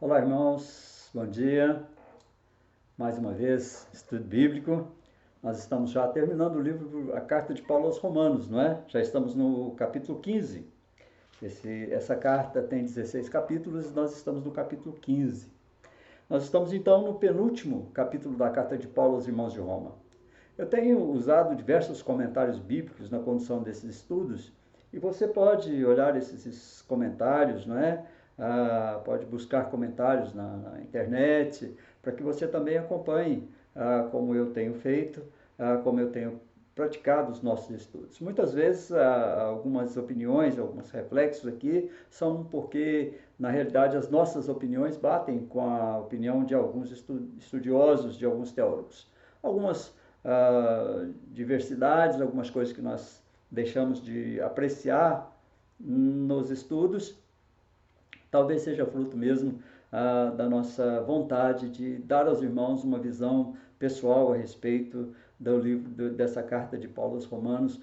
Olá, irmãos, bom dia. Mais uma vez, estudo bíblico. Nós estamos já terminando o livro, a carta de Paulo aos Romanos, não é? Já estamos no capítulo 15. Essa carta tem 16 capítulos e nós estamos no capítulo 15. Nós estamos então no penúltimo capítulo da carta de Paulo aos irmãos de Roma. Eu tenho usado diversos comentários bíblicos na condução desses estudos e você pode olhar esses comentários, não é? Pode buscar comentários na internet para que você também acompanhe como eu tenho feito, como eu tenho praticado os nossos estudos. Muitas vezes algumas opiniões, alguns reflexos aqui são porque, na realidade, as nossas opiniões batem com a opinião de alguns estudiosos, de alguns teólogos. Algumas diversidades, algumas coisas que nós deixamos de apreciar nos estudos, talvez seja fruto mesmo da nossa vontade de dar aos irmãos uma visão pessoal a respeito do livro, dessa carta de Paulo aos Romanos,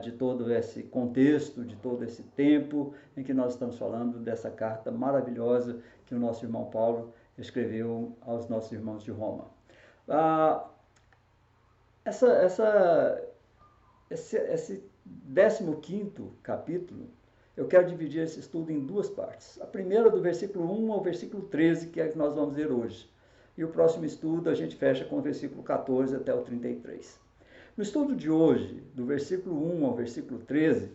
de todo esse contexto, de todo esse tempo em que nós estamos falando dessa carta maravilhosa que o nosso irmão Paulo escreveu aos nossos irmãos de Roma. Esse 15º capítulo, eu quero dividir esse estudo em duas partes. A primeira do versículo 1 ao versículo 13, que é que nós vamos ver hoje. E o próximo estudo a gente fecha com o versículo 14 até o 33. No estudo de hoje, do versículo 1 ao versículo 13,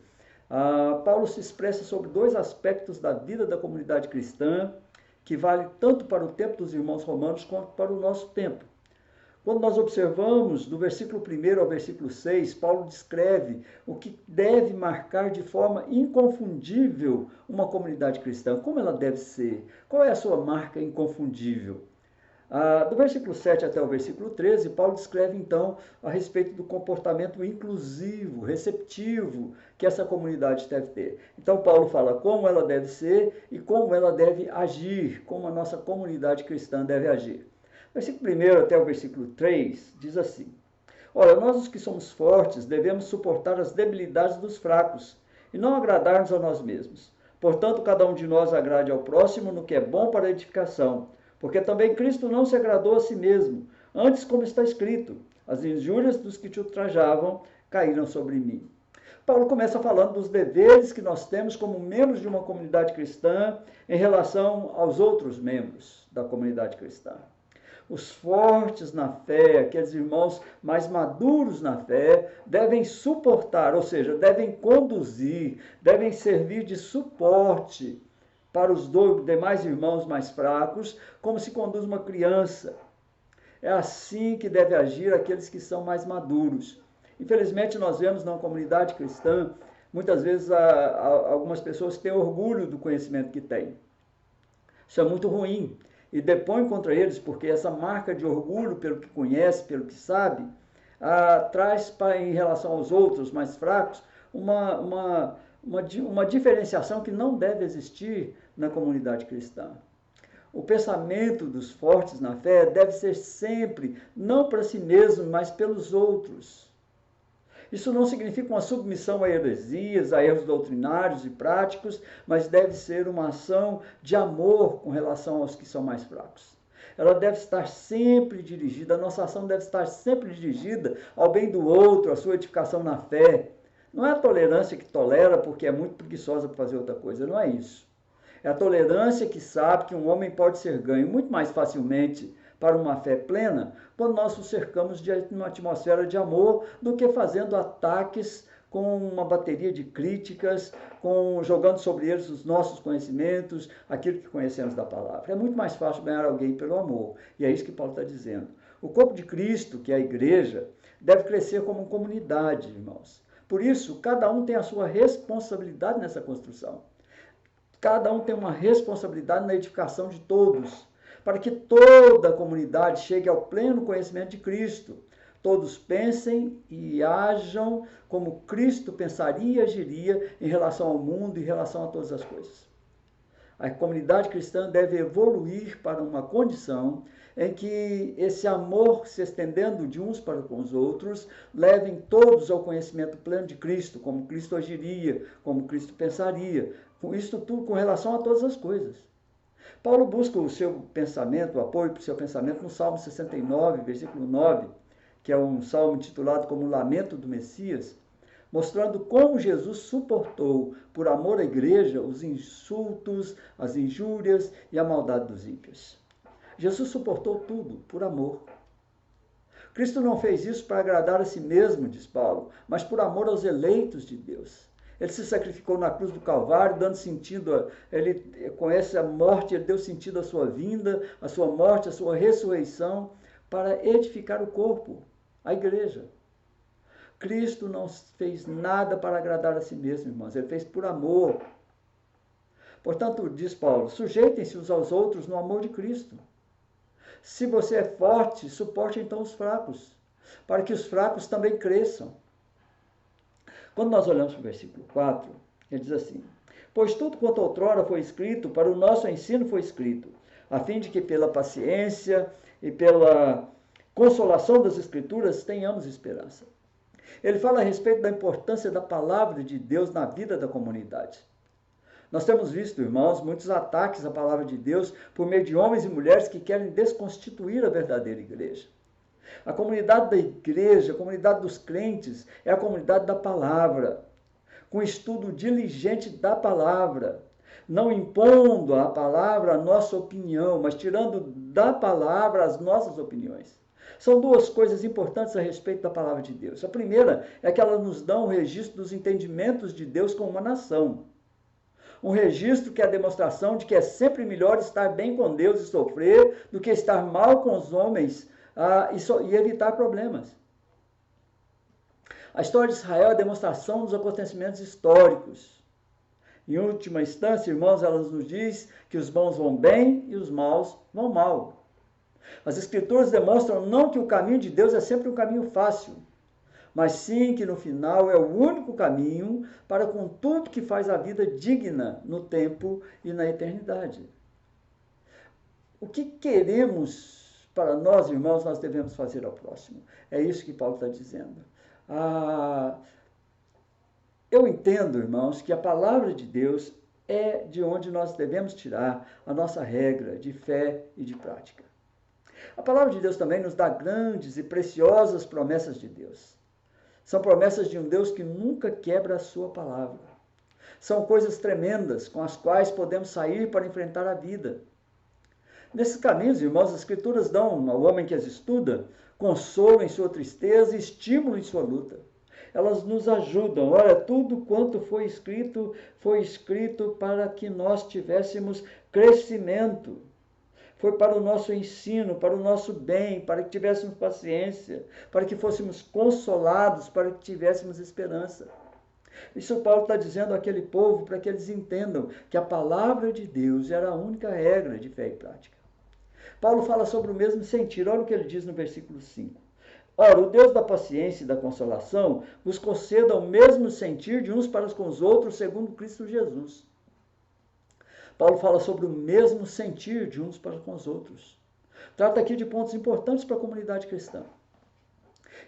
Paulo se expressa sobre dois aspectos da vida da comunidade cristã que vale tanto para o tempo dos irmãos romanos quanto para o nosso tempo. Quando nós observamos do versículo 1 ao versículo 6, Paulo descreve o que deve marcar de forma inconfundível uma comunidade cristã. Como ela deve ser? Qual é a sua marca inconfundível? Do versículo 7 até o versículo 13, Paulo descreve então a respeito do comportamento inclusivo, receptivo que essa comunidade deve ter. Então Paulo fala como ela deve ser e como ela deve agir, como a nossa comunidade cristã deve agir. Versículo 1 até o versículo 3 diz assim: Ora, nós os que somos fortes devemos suportar as debilidades dos fracos e não agradar-nos a nós mesmos. Portanto, cada um de nós agrade ao próximo no que é bom para a edificação, porque também Cristo não se agradou a si mesmo. Antes, como está escrito, as injúrias dos que te ultrajavam caíram sobre mim. Paulo começa falando dos deveres que nós temos como membros de uma comunidade cristã em relação aos outros membros da comunidade cristã. Os fortes na fé, aqueles irmãos mais maduros na fé, devem suportar, ou seja, devem conduzir, devem servir de suporte para os demais irmãos mais fracos, como se conduz uma criança. É assim que deve agir aqueles que são mais maduros. Infelizmente, nós vemos na comunidade cristã, muitas vezes algumas pessoas têm orgulho do conhecimento que têm. Isso é muito ruim. E depõe contra eles, porque essa marca de orgulho pelo que conhece, pelo que sabe, traz em relação aos outros mais fracos uma diferenciação que não deve existir na comunidade cristã. O pensamento dos fortes na fé deve ser sempre, não para si mesmo, mas pelos outros. Isso não significa uma submissão a heresias, a erros doutrinários e práticos, mas deve ser uma ação de amor com relação aos que são mais fracos. Ela deve estar sempre dirigida, a nossa ação deve estar sempre dirigida ao bem do outro, à sua edificação na fé. Não é a tolerância que tolera porque é muito preguiçosa para fazer outra coisa, não é isso. É a tolerância que sabe que um homem pode ser ganho muito mais facilmente para uma fé plena quando nós o cercamos de uma atmosfera de amor do que fazendo ataques com uma bateria de críticas, jogando sobre eles os nossos conhecimentos, aquilo que conhecemos da palavra. É muito mais fácil ganhar alguém pelo amor, e é isso que Paulo está dizendo. O corpo de Cristo, que é a igreja, deve crescer como comunidade, irmãos. Por isso, cada um tem a sua responsabilidade nessa construção. Cada um tem uma responsabilidade na edificação de todos, para que toda a comunidade chegue ao pleno conhecimento de Cristo. Todos pensem e ajam como Cristo pensaria e agiria em relação ao mundo e em relação a todas as coisas. A comunidade cristã deve evoluir para uma condição em que esse amor se estendendo de uns para com os outros, levem todos ao conhecimento pleno de Cristo, como Cristo agiria, como Cristo pensaria, com isso tudo com relação a todas as coisas. Paulo busca o seu pensamento, o apoio para o seu pensamento no Salmo 69, versículo 9, que é um salmo intitulado como Lamento do Messias, mostrando como Jesus suportou, por amor à igreja, os insultos, as injúrias e a maldade dos ímpios. Jesus suportou tudo por amor. Cristo não fez isso para agradar a si mesmo, diz Paulo, mas por amor aos eleitos de Deus. Ele se sacrificou na cruz do Calvário, dando sentido, ele conhece a morte, ele deu sentido à sua vinda, à sua morte, à sua ressurreição, para edificar o corpo, a igreja. Cristo não fez nada para agradar a si mesmo, irmãos, ele fez por amor. Portanto, diz Paulo, sujeitem-se uns aos outros no amor de Cristo. Se você é forte, suporte então os fracos, para que os fracos também cresçam. Quando nós olhamos para o versículo 4, ele diz assim, pois tudo quanto outrora foi escrito, para o nosso ensino foi escrito, a fim de que pela paciência e pela consolação das Escrituras tenhamos esperança. Ele fala a respeito da importância da palavra de Deus na vida da comunidade. Nós temos visto, irmãos, muitos ataques à palavra de Deus por meio de homens e mulheres que querem desconstituir a verdadeira igreja. A comunidade da igreja, a comunidade dos crentes, é a comunidade da palavra, com estudo diligente da palavra, não impondo à palavra a nossa opinião, mas tirando da palavra as nossas opiniões. São duas coisas importantes a respeito da palavra de Deus. A primeira é que ela nos dá um registro dos entendimentos de Deus como uma nação. Um registro que é a demonstração de que é sempre melhor estar bem com Deus e sofrer do que estar mal com os homens e evitar problemas. A história de Israel é a demonstração dos acontecimentos históricos. Em última instância, irmãos, ela nos diz que os bons vão bem e os maus vão mal. As Escrituras demonstram não que o caminho de Deus é sempre um caminho fácil, mas sim que no final é o único caminho para com tudo que faz a vida digna no tempo e na eternidade. O que queremos para nós, irmãos, nós devemos fazer ao próximo. É isso que Paulo está dizendo. Eu entendo, irmãos, que a palavra de Deus é de onde nós devemos tirar a nossa regra de fé e de prática. A palavra de Deus também nos dá grandes e preciosas promessas de Deus. São promessas de um Deus que nunca quebra a sua palavra. São coisas tremendas com as quais podemos sair para enfrentar a vida. Nesses caminhos, irmãos, as Escrituras dão ao homem que as estuda consolo em sua tristeza e estímulo em sua luta. Elas nos ajudam. Olha, tudo quanto foi escrito para que nós tivéssemos crescimento. Foi para o nosso ensino, para o nosso bem, para que tivéssemos paciência, para que fôssemos consolados, para que tivéssemos esperança. Isso Paulo está dizendo àquele povo para que eles entendam que a palavra de Deus era a única regra de fé e prática. Paulo fala sobre o mesmo sentir. Olha o que ele diz no versículo 5. Ora, o Deus da paciência e da consolação vos conceda o mesmo sentir de uns para com os outros, segundo Cristo Jesus. Paulo fala sobre o mesmo sentir de uns para com os outros. Trata aqui de pontos importantes para a comunidade cristã.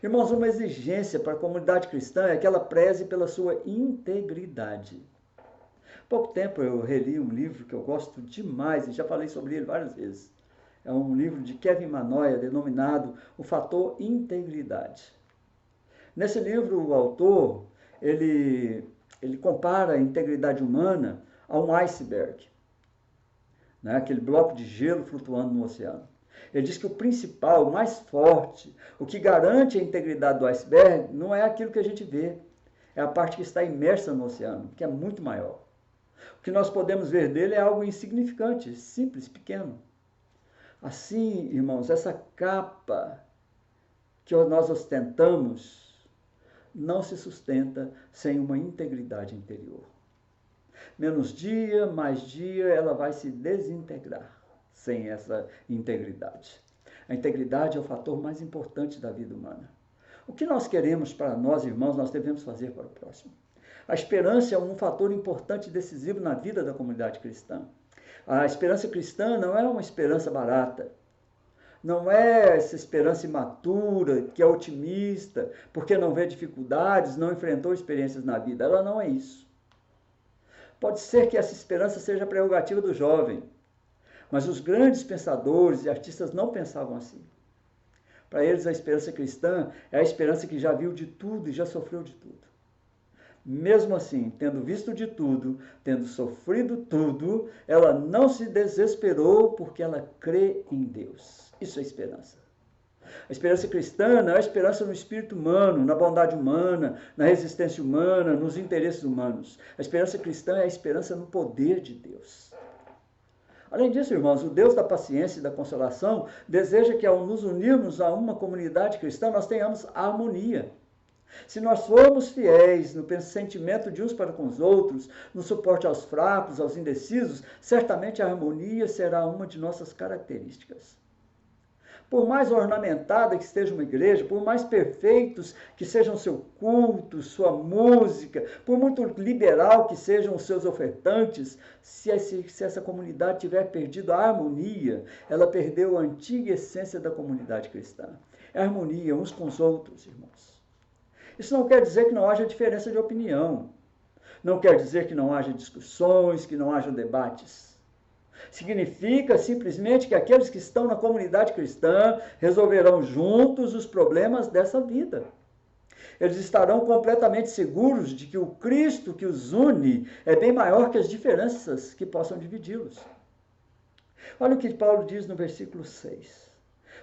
Irmãos, uma exigência para a comunidade cristã é que ela preze pela sua integridade. Há pouco tempo eu reli um livro que eu gosto demais, e já falei sobre ele várias vezes. É um livro de Kevin Manoia, denominado O Fator Integridade. Nesse livro, o autor, ele compara a integridade humana a um iceberg, né? Aquele bloco de gelo flutuando no oceano. Ele diz que o principal, o mais forte, o que garante a integridade do iceberg não é aquilo que a gente vê, é a parte que está imersa no oceano, que é muito maior. O que nós podemos ver dele é algo insignificante, simples, pequeno. Assim, irmãos, essa capa que nós ostentamos não se sustenta sem uma integridade interior. Menos dia, mais dia, ela vai se desintegrar sem essa integridade. A integridade é o fator mais importante da vida humana. O que nós queremos para nós, irmãos, nós devemos fazer para o próximo. A esperança é um fator importante e decisivo na vida da comunidade cristã. A esperança cristã não é uma esperança barata. Não é essa esperança imatura, que é otimista, porque não vê dificuldades, não enfrentou experiências na vida. Ela não é isso. Pode ser que essa esperança seja prerrogativa do jovem, Mas os grandes pensadores e artistas não pensavam assim. Para eles, a esperança cristã é a esperança que já viu de tudo e já sofreu de tudo. Mesmo assim, tendo visto de tudo, tendo sofrido tudo, ela não se desesperou porque ela crê em Deus. Isso é esperança. A esperança cristã não é a esperança no espírito humano, na bondade humana, na resistência humana, nos interesses humanos. A esperança cristã é a esperança no poder de Deus. Além disso, irmãos, o Deus da paciência e da consolação deseja que, ao nos unirmos a uma comunidade cristã, nós tenhamos harmonia. Se nós formos fiéis no sentimento de uns para com os outros, no suporte aos fracos, aos indecisos, certamente a harmonia será uma de nossas características. Por mais ornamentada que esteja uma igreja, por mais perfeitos que sejam seu culto, sua música, por muito liberal que sejam os seus ofertantes, se essa comunidade tiver perdido a harmonia, ela perdeu a antiga essência da comunidade cristã. É harmonia uns com os outros, irmãos. Isso não quer dizer que não haja diferença de opinião. Não quer dizer que não haja discussões, que não haja debates. Significa simplesmente que aqueles que estão na comunidade cristã resolverão juntos os problemas dessa vida. Eles estarão completamente seguros de que o Cristo que os une é bem maior que as diferenças que possam dividi-los. Olha o que Paulo diz no versículo 6.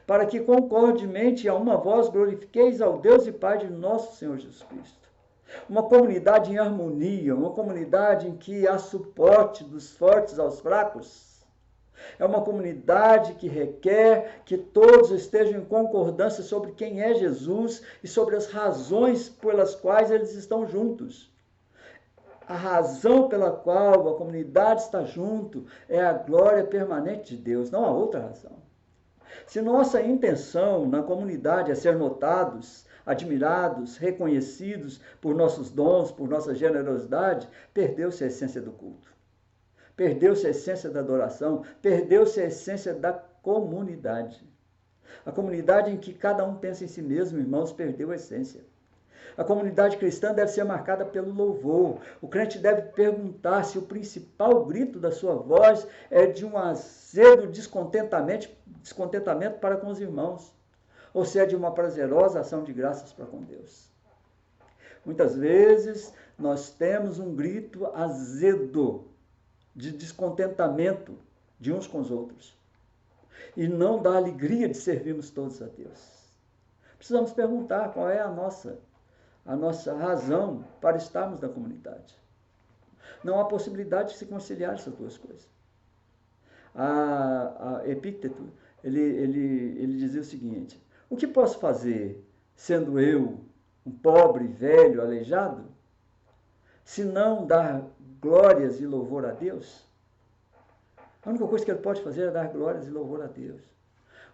Para que concordemente a uma voz glorifiqueis ao Deus e Pai de nosso Senhor Jesus Cristo. Uma comunidade em harmonia, uma comunidade em que há suporte dos fortes aos fracos. É uma comunidade que requer que todos estejam em concordância sobre quem é Jesus e sobre as razões pelas quais eles estão juntos. A razão pela qual a comunidade está junto é a glória permanente de Deus, não há outra razão. Se nossa intenção na comunidade é ser notados, admirados, reconhecidos por nossos dons, por nossa generosidade, perdeu-se a essência do culto. Perdeu-se a essência da adoração, perdeu-se a essência da comunidade. A comunidade em que cada um pensa em si mesmo, irmãos, perdeu a essência. A comunidade cristã deve ser marcada pelo louvor. O crente deve perguntar se o principal grito da sua voz é de um azedo descontentamento para com os irmãos, ou se é de uma prazerosa ação de graças para com Deus. Muitas vezes nós temos um grito azedo, de descontentamento de uns com os outros, e não da alegria de servirmos todos a Deus. Precisamos perguntar qual é a nossa razão para estarmos na comunidade. Não há possibilidade de se conciliar essas duas coisas. A Epícteto, ele dizia o seguinte: o que posso fazer, sendo eu um pobre, velho, aleijado, se não dar glórias e louvor a Deus? A única coisa que ele pode fazer é dar glórias e louvor a Deus.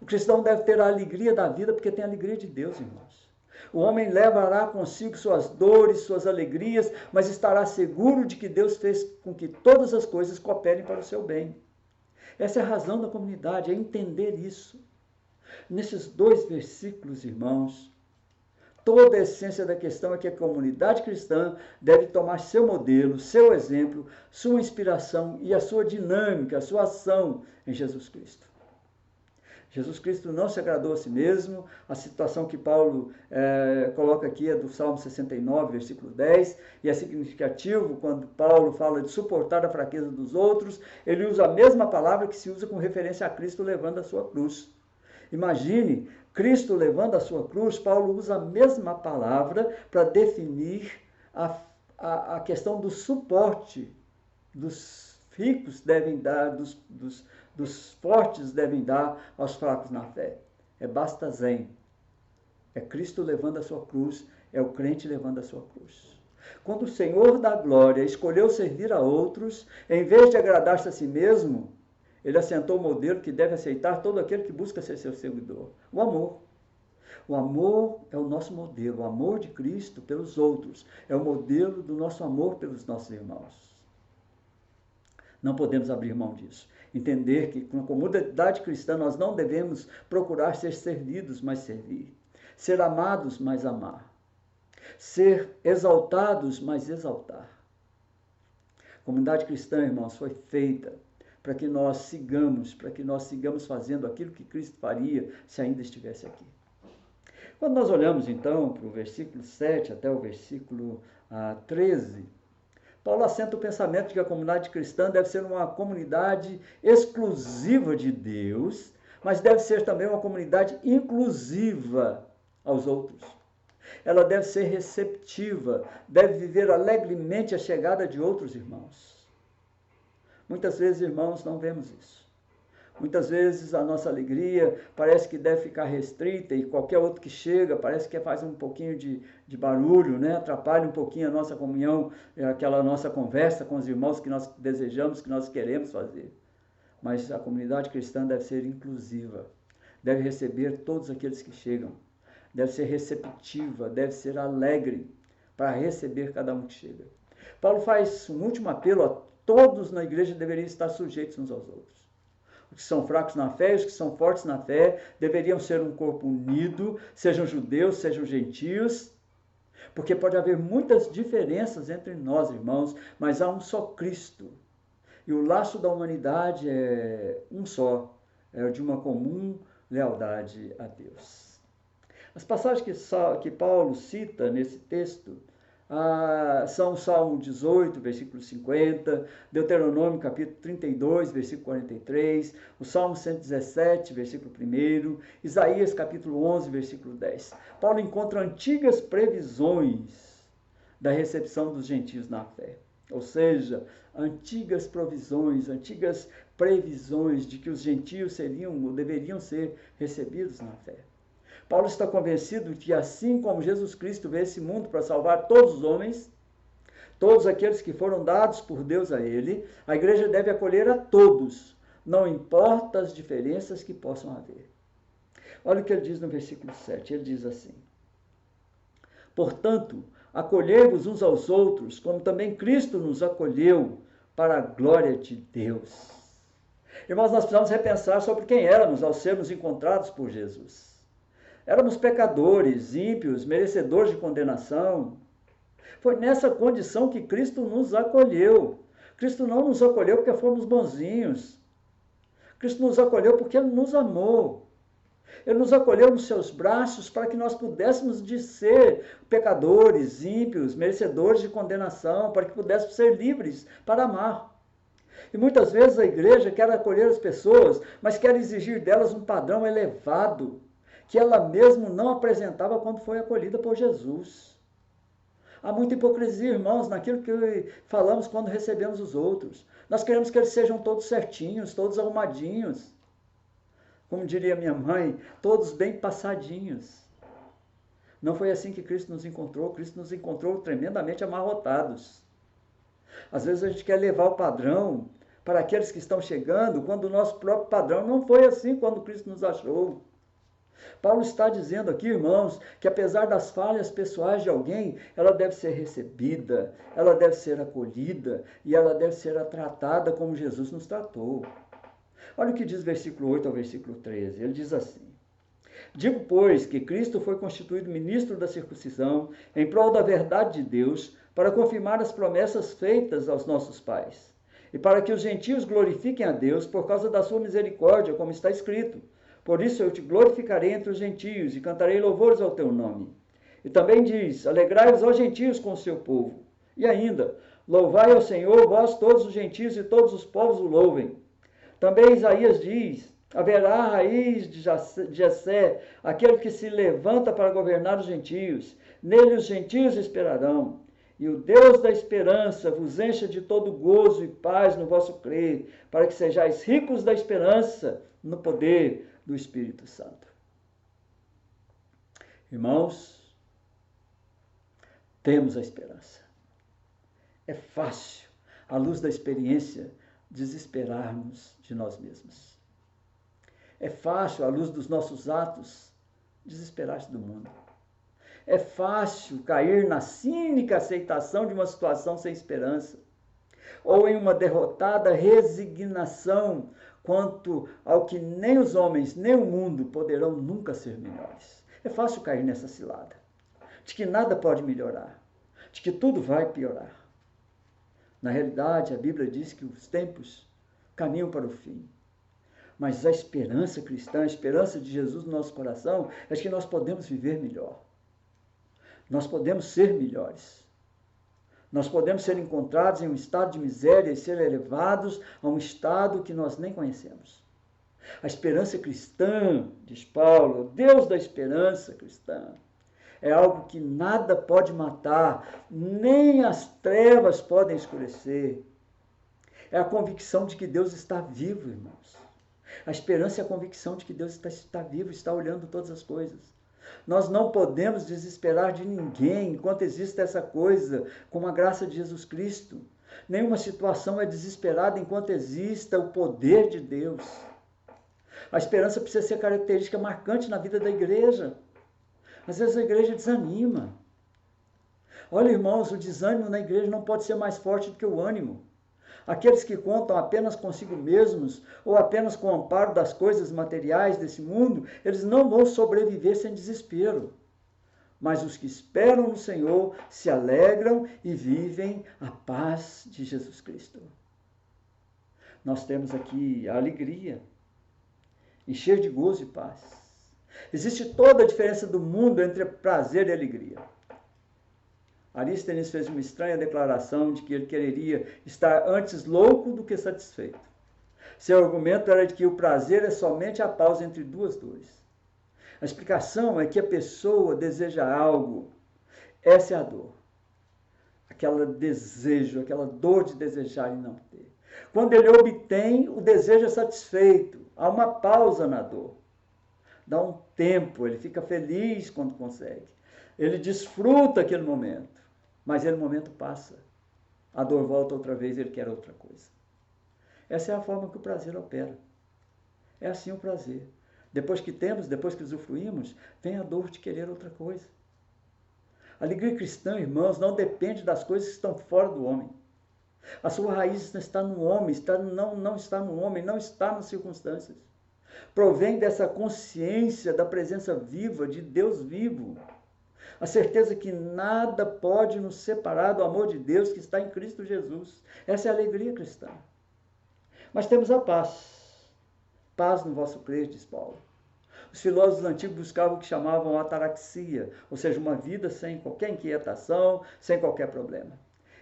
O cristão deve ter a alegria da vida porque tem a alegria de Deus, irmãos. O homem levará consigo suas dores, suas alegrias, mas estará seguro de que Deus fez com que todas as coisas cooperem para o seu bem. Essa é a razão da comunidade, é entender isso. Nesses 2 versículos, irmãos, toda a essência da questão é que a comunidade cristã deve tomar seu modelo, seu exemplo, sua inspiração e a sua dinâmica, a sua ação em Jesus Cristo. Jesus Cristo não se agradou a si mesmo. A situação que Paulo coloca aqui é do Salmo 69, versículo 10, e é significativo quando Paulo fala de suportar a fraqueza dos outros, ele usa a mesma palavra que se usa com referência a Cristo levando a sua cruz. Imagine, Cristo levando a sua cruz, Paulo usa a mesma palavra para definir a questão do suporte dos ricos devem dar, dos fortes devem dar aos fracos na fé. É bastazen. É Cristo levando a sua cruz, é o crente levando a sua cruz. Quando o Senhor da glória escolheu servir a outros, em vez de agradar-se a si mesmo, ele assentou o modelo que deve aceitar todo aquele que busca ser seu seguidor. O amor. O amor é o nosso modelo. O amor de Cristo pelos outros é o modelo do nosso amor pelos nossos irmãos. Não podemos abrir mão disso. Entender que na comunidade cristã nós não devemos procurar ser servidos, mas servir. Ser amados, mas amar. Ser exaltados, mas exaltar. A comunidade cristã, irmãos, foi feita para que nós sigamos fazendo aquilo que Cristo faria se ainda estivesse aqui. Quando nós olhamos então para o versículo 7 até o versículo 13, Paulo assenta o pensamento de que a comunidade cristã deve ser uma comunidade exclusiva de Deus, mas deve ser também uma comunidade inclusiva aos outros. Ela deve ser receptiva, deve viver alegremente a chegada de outros irmãos. Muitas vezes, irmãos, não vemos isso. Muitas vezes a nossa alegria parece que deve ficar restrita e qualquer outro que chega parece que faz um pouquinho de barulho, né? Atrapalha um pouquinho a nossa comunhão, aquela nossa conversa com os irmãos que nós desejamos, que nós queremos fazer. Mas a comunidade cristã deve ser inclusiva, deve receber todos aqueles que chegam, deve ser receptiva, deve ser alegre para receber cada um que chega. Paulo faz um último apelo a todos na igreja deveriam estar sujeitos uns aos outros. Os que são fracos na fé e os que são fortes na fé deveriam ser um corpo unido, sejam judeus, sejam gentios, porque pode haver muitas diferenças entre nós, irmãos, mas há um só Cristo. E o laço da humanidade é um só, é o de uma comum lealdade a Deus. As passagens que Paulo cita nesse texto são o Salmo 18, versículo 50, Deuteronômio capítulo 32, versículo 43, o Salmo 117, versículo 1, Isaías capítulo 11, versículo 10. Paulo encontra antigas previsões da recepção dos gentios na fé. Ou seja, antigas provisões, antigas previsões de que os gentios seriam ou deveriam ser recebidos na fé. Paulo está convencido que assim como Jesus Cristo veio a esse mundo para salvar todos os homens, todos aqueles que foram dados por Deus a ele, a igreja deve acolher a todos, não importa as diferenças que possam haver. Olha o que ele diz no versículo 7, ele diz assim: portanto, acolhei-vos uns aos outros, como também Cristo nos acolheu para a glória de Deus. Irmãos, nós precisamos repensar sobre quem éramos ao sermos encontrados por Jesus. Éramos pecadores, ímpios, merecedores de condenação. Foi nessa condição que Cristo nos acolheu. Cristo não nos acolheu porque fomos bonzinhos. Cristo nos acolheu porque Ele nos amou. Ele nos acolheu nos seus braços para que nós pudéssemos ser pecadores, ímpios, merecedores de condenação, para que pudéssemos ser livres para amar. E muitas vezes a igreja quer acolher as pessoas, mas quer exigir delas um padrão elevado, que ela mesma não apresentava quando foi acolhida por Jesus. Há muita hipocrisia, irmãos, naquilo que falamos quando recebemos os outros. Nós queremos que eles sejam todos certinhos, todos arrumadinhos. Como diria minha mãe, todos bem passadinhos. Não foi assim que Cristo nos encontrou. Cristo nos encontrou tremendamente amarrotados. Às vezes a gente quer levar o padrão para aqueles que estão chegando, quando o nosso próprio padrão não foi assim quando Cristo nos achou. Paulo está dizendo aqui, irmãos, que apesar das falhas pessoais de alguém, ela deve ser recebida, ela deve ser acolhida e ela deve ser tratada como Jesus nos tratou. Olha o que diz versículo 8 ao versículo 13. Ele diz assim: digo, pois, que Cristo foi constituído ministro da circuncisão em prol da verdade de Deus, para confirmar as promessas feitas aos nossos pais, e para que os gentios glorifiquem a Deus por causa da sua misericórdia, como está escrito: por isso eu te glorificarei entre os gentios e cantarei louvores ao teu nome. E também diz: alegrai-vos, ó gentios, com o seu povo. E ainda: louvai ao Senhor, vós todos os gentios, e todos os povos o louvem. Também Isaías diz: haverá a raiz de Jessé, aquele que se levanta para governar os gentios. Nele os gentios esperarão. E o Deus da esperança vos encha de todo gozo e paz no vosso crer, para que sejais ricos da esperança no poder do Espírito Santo. Irmãos, temos a esperança. É fácil, à luz da experiência, desesperarmos de nós mesmos. É fácil, à luz dos nossos atos, desesperar-se do mundo. É fácil cair na cínica aceitação de uma situação sem esperança, ou em uma derrotada resignação quanto ao que nem os homens, nem o mundo poderão nunca ser melhores. É fácil cair nessa cilada, de que nada pode melhorar, de que tudo vai piorar. Na realidade, a Bíblia diz que os tempos caminham para o fim. Mas a esperança cristã, a esperança de Jesus no nosso coração, é que nós podemos viver melhor. Nós podemos ser melhores. Nós podemos ser encontrados em um estado de miséria e ser elevados a um estado que nós nem conhecemos. A esperança cristã, diz Paulo, Deus da esperança cristã, é algo que nada pode matar, nem as trevas podem escurecer. É a convicção de que Deus está vivo, irmãos. A esperança é a convicção de que Deus está vivo, está olhando todas as coisas. Nós não podemos desesperar de ninguém enquanto existe essa coisa, como a graça de Jesus Cristo. Nenhuma situação é desesperada enquanto exista o poder de Deus. A esperança precisa ser característica marcante na vida da igreja. Às vezes a igreja desanima. Olha, irmãos, o desânimo na igreja não pode ser mais forte do que o ânimo. Aqueles que contam apenas consigo mesmos ou apenas com o amparo das coisas materiais desse mundo, eles não vão sobreviver sem desespero. Mas os que esperam no Senhor se alegram e vivem a paz de Jesus Cristo. Nós temos aqui a alegria, encher de gozo e paz. Existe toda a diferença do mundo entre prazer e alegria. Arístenes fez uma estranha declaração de que ele quereria estar antes louco do que satisfeito. Seu argumento era de que o prazer é somente a pausa entre duas dores. A explicação é que a pessoa deseja algo. Essa é a dor. Aquele desejo, aquela dor de desejar e não ter. Quando ele obtém, o desejo é satisfeito. Há uma pausa na dor. Dá um tempo, ele fica feliz quando consegue. Ele desfruta aquele momento. Mas aquele momento passa. A dor volta outra vez, ele quer outra coisa. Essa é a forma que o prazer opera. É assim o prazer. Depois que temos, depois que usufruímos, vem a dor de querer outra coisa. A alegria cristã, irmãos, não depende das coisas que estão fora do homem. A sua raiz não está no homem, não está no homem, não está nas circunstâncias. Provém dessa consciência da presença viva de Deus vivo. A certeza que nada pode nos separar do amor de Deus que está em Cristo Jesus. Essa é a alegria cristã. Mas temos a paz. Paz no vosso crer, diz Paulo. Os filósofos antigos buscavam o que chamavam ataraxia, ou seja, uma vida sem qualquer inquietação, sem qualquer problema.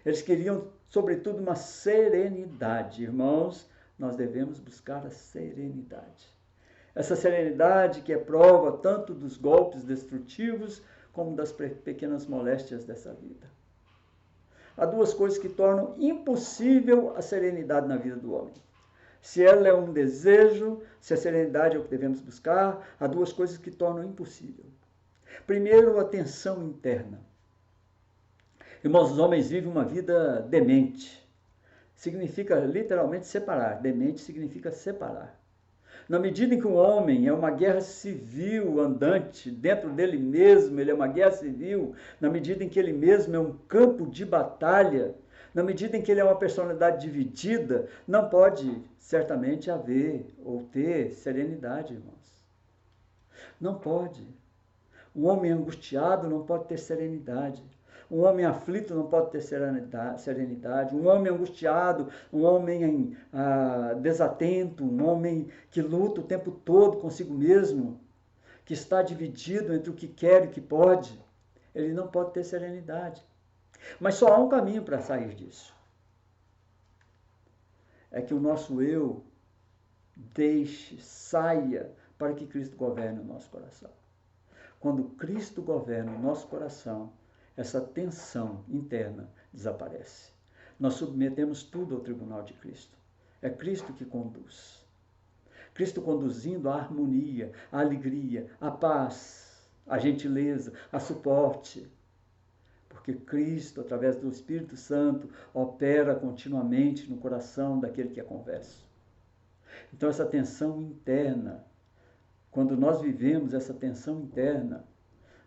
Eles queriam, sobretudo, uma serenidade. Irmãos, nós devemos buscar a serenidade. Essa serenidade que é prova tanto dos golpes destrutivos como das pequenas moléstias dessa vida. Há duas coisas que tornam impossível a serenidade na vida do homem. Se ela é um desejo, se a serenidade é o que devemos buscar, há duas coisas que tornam impossível. Primeiro, a tensão interna. Irmãos, os homens vivem uma vida demente. Significa literalmente separar. Demente significa separar. Na medida em que o homem é uma guerra civil andante, dentro dele mesmo ele é uma guerra civil, na medida em que ele mesmo é um campo de batalha, na medida em que ele é uma personalidade dividida, não pode certamente haver ou ter serenidade, irmãos. Não pode. Um homem angustiado não pode ter serenidade. Um homem aflito não pode ter serenidade. Um homem angustiado, um homem desatento, um homem que luta o tempo todo consigo mesmo, que está dividido entre o que quer e o que pode, ele não pode ter serenidade. Mas só há um caminho para sair disso. É que o nosso eu saia para que Cristo governe o nosso coração. Quando Cristo governa o nosso coração, essa tensão interna desaparece. Nós submetemos tudo ao tribunal de Cristo. É Cristo que conduz. Cristo conduzindo a harmonia, a alegria, a paz, a gentileza, a suporte. Porque Cristo, através do Espírito Santo, opera continuamente no coração daquele que é converso. Então essa tensão interna, quando nós vivemos essa tensão interna,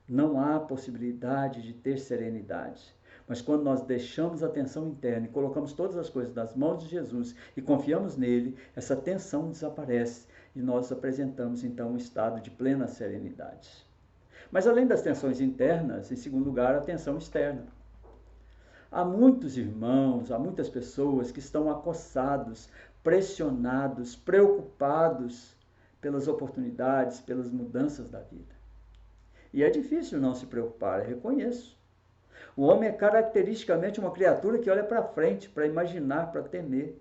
não há possibilidade de ter serenidade. Mas quando nós deixamos a tensão interna e colocamos todas as coisas nas mãos de Jesus e confiamos nele, essa tensão desaparece e nós apresentamos então um estado de plena serenidade. Mas além das tensões internas, em segundo lugar, a tensão externa. Há muitos irmãos, há muitas pessoas que estão acossados, pressionados, preocupados pelas oportunidades, pelas mudanças da vida. E é difícil não se preocupar, eu reconheço. O homem é caracteristicamente uma criatura que olha para frente, para imaginar, para temer.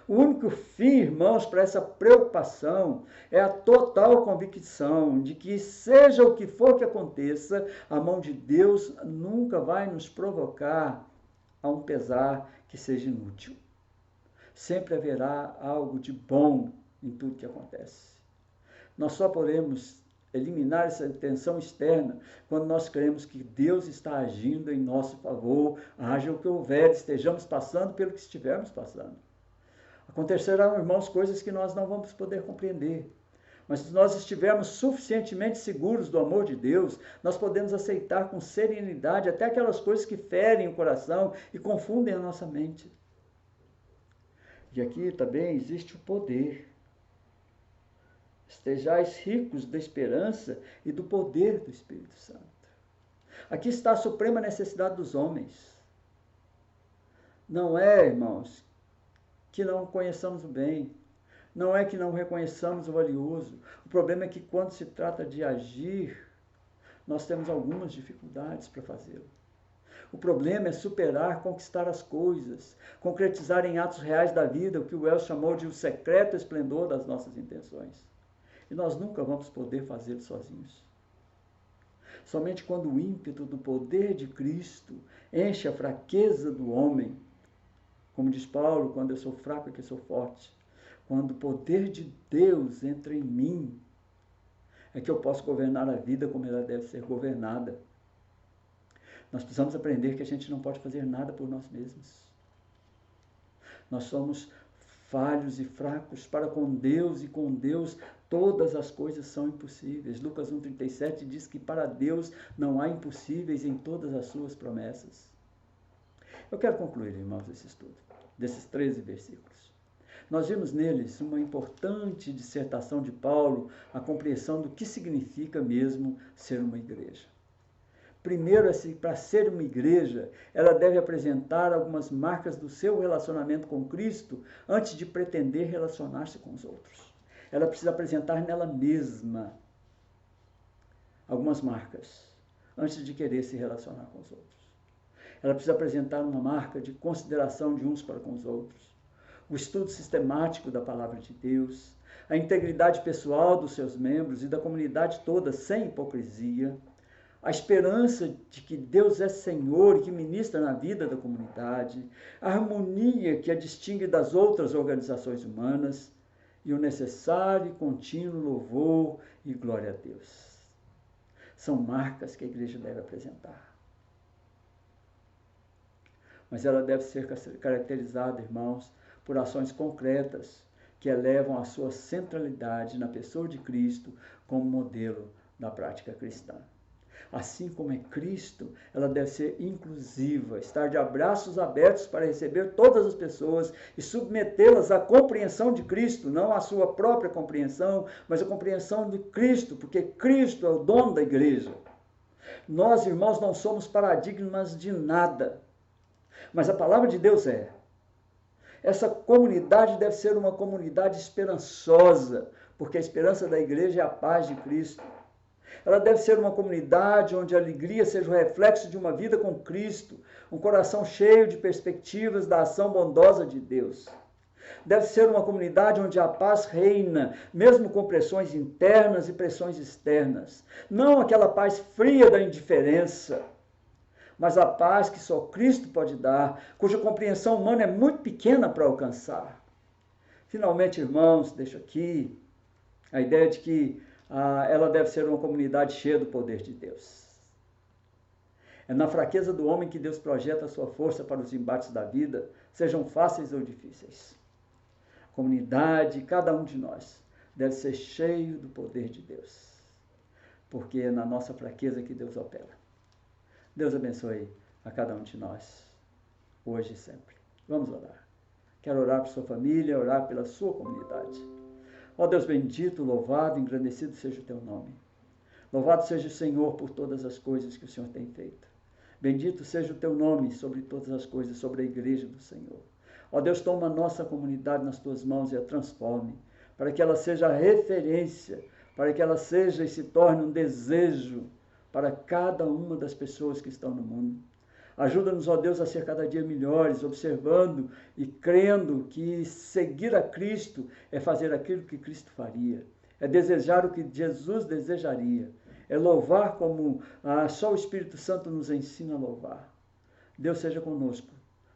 O único fim, irmãos, para essa preocupação é a total convicção de que, seja o que for que aconteça, a mão de Deus nunca vai nos provocar a um pesar que seja inútil. Sempre haverá algo de bom em tudo que acontece. Nós só podemos eliminar essa tensão externa quando nós cremos que Deus está agindo em nosso favor, haja o que houver, estejamos passando pelo que estivermos passando. Acontecerão, irmãos, coisas que nós não vamos poder compreender. Mas se nós estivermos suficientemente seguros do amor de Deus, nós podemos aceitar com serenidade até aquelas coisas que ferem o coração e confundem a nossa mente. E aqui também existe o poder. Estejais ricos da esperança e do poder do Espírito Santo. Aqui está a suprema necessidade dos homens. Não é, irmãos, que não conheçamos o bem. Não é que não reconheçamos o valioso. O problema é que quando se trata de agir, nós temos algumas dificuldades para fazê-lo. O problema é superar, conquistar as coisas, concretizar em atos reais da vida o que o Wells chamou de o secreto esplendor das nossas intenções. E nós nunca vamos poder fazê-lo sozinhos. Somente quando o ímpeto do poder de Cristo enche a fraqueza do homem, como diz Paulo, quando eu sou fraco é que eu sou forte, quando o poder de Deus entra em mim, é que eu posso governar a vida como ela deve ser governada. Nós precisamos aprender que a gente não pode fazer nada por nós mesmos. Nós somos falhos e fracos para com Deus, e com Deus todas as coisas são impossíveis. Lucas 1,37 diz que para Deus não há impossíveis em todas as suas promessas. Eu quero concluir, irmãos, esse estudo, desses 13 versículos. Nós vimos neles uma importante dissertação de Paulo, a compreensão do que significa mesmo ser uma igreja. Primeiro, para ser uma igreja, ela deve apresentar algumas marcas do seu relacionamento com Cristo antes de pretender relacionar-se com os outros. Ela precisa apresentar nela mesma algumas marcas antes de querer se relacionar com os outros. Ela precisa apresentar uma marca de consideração de uns para com os outros, o estudo sistemático da palavra de Deus, a integridade pessoal dos seus membros e da comunidade toda sem hipocrisia, a esperança de que Deus é Senhor e que ministra na vida da comunidade, a harmonia que a distingue das outras organizações humanas e o necessário e contínuo louvor e glória a Deus. São marcas que a igreja deve apresentar. Mas ela deve ser caracterizada, irmãos, por ações concretas que elevam a sua centralidade na pessoa de Cristo como modelo da prática cristã. Assim como é Cristo, ela deve ser inclusiva, estar de abraços abertos para receber todas as pessoas e submetê-las à compreensão de Cristo, não à sua própria compreensão, mas à compreensão de Cristo, porque Cristo é o dono da igreja. Nós, irmãos, não somos paradigmas de nada, mas a palavra de Deus é. Essa comunidade deve ser uma comunidade esperançosa, porque a esperança da igreja é a paz de Cristo. Ela deve ser uma comunidade onde a alegria seja o reflexo de uma vida com Cristo, um coração cheio de perspectivas da ação bondosa de Deus. Deve ser uma comunidade onde a paz reina, mesmo com pressões internas e pressões externas. Não aquela paz fria da indiferença, mas a paz que só Cristo pode dar, cuja compreensão humana é muito pequena para alcançar. Finalmente, irmãos, deixo aqui a ideia de que ela deve ser uma comunidade cheia do poder de Deus. É na fraqueza do homem que Deus projeta a sua força para os embates da vida, sejam fáceis ou difíceis. A comunidade, cada um de nós, deve ser cheio do poder de Deus, porque é na nossa fraqueza que Deus opera. Deus abençoe a cada um de nós, hoje e sempre. Vamos orar. Quero orar por sua família, orar pela sua comunidade. Ó Deus bendito, louvado, engrandecido seja o teu nome. Louvado seja o Senhor por todas as coisas que o Senhor tem feito. Bendito seja o teu nome sobre todas as coisas, sobre a igreja do Senhor. Ó Deus, toma a nossa comunidade nas tuas mãos e a transforme, para que ela seja referência, para que ela seja e se torne um desejo para cada uma das pessoas que estão no mundo. Ajuda-nos, ó Deus, a ser cada dia melhores, observando e crendo que seguir a Cristo é fazer aquilo que Cristo faria, é desejar o que Jesus desejaria, é louvar como só o Espírito Santo nos ensina a louvar. Deus seja conosco,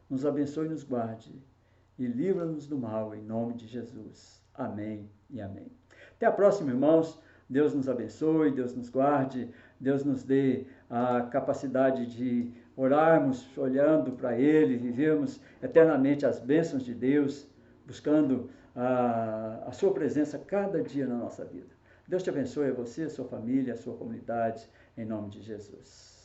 nos abençoe e nos guarde, e livra-nos do mal, em nome de Jesus. Amém e amém. Até a próxima, irmãos. Deus nos abençoe, Deus nos guarde, Deus nos dê a capacidade de orarmos olhando para Ele, vivermos eternamente as bênçãos de Deus, buscando a sua presença cada dia na nossa vida. Deus te abençoe, a você, a sua família, a sua comunidade, em nome de Jesus.